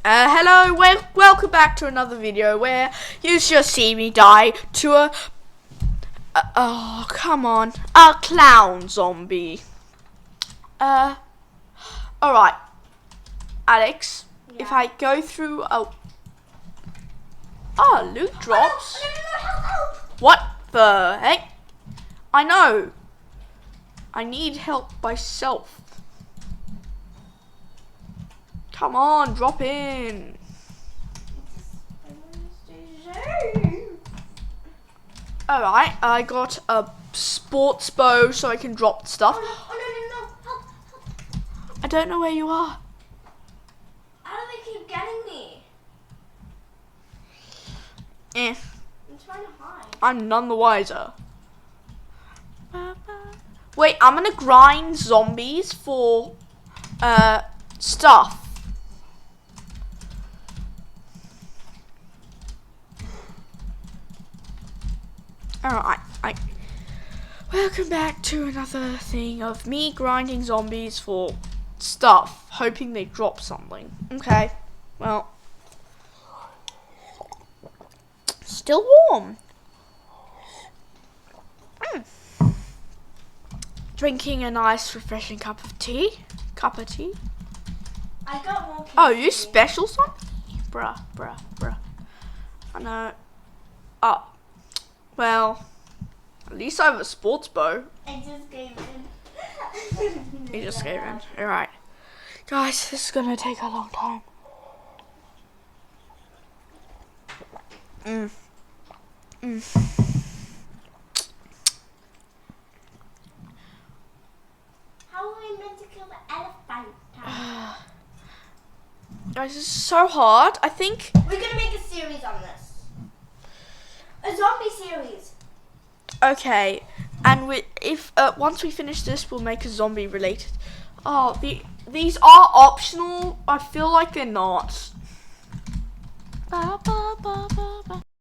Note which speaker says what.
Speaker 1: Hello, welcome back to another video where you just see me die to a clown zombie. Alright, Alex, if I go through loot drops. What the heck? I know. I need help myself. Come on, drop in. Alright, I got a sports bow so I can drop stuff.
Speaker 2: Oh, no. Help.
Speaker 1: I don't know where you are.
Speaker 2: How do they keep getting me? I'm trying to hide.
Speaker 1: I'm none the wiser. Wait, I'm gonna grind zombies for stuff. Alright, welcome back to another thing of me grinding zombies for stuff, hoping they drop something. Okay, well, still warm. Drinking a nice refreshing cup of tea.
Speaker 2: I got more.
Speaker 1: Oh, you special son? Bruh. I know. Oh. Well, at least I have a sports bow.
Speaker 2: I just gave in.
Speaker 1: He just gave in. Alright. Guys, this is gonna take a long time.
Speaker 2: How are we meant to kill the elephant?
Speaker 1: Guys, this is so hard. I think.
Speaker 2: We're gonna make a series on this. A zombie series.
Speaker 1: Okay, and once we finish this, we'll make a zombie related. Oh, these are optional. I feel like they're not.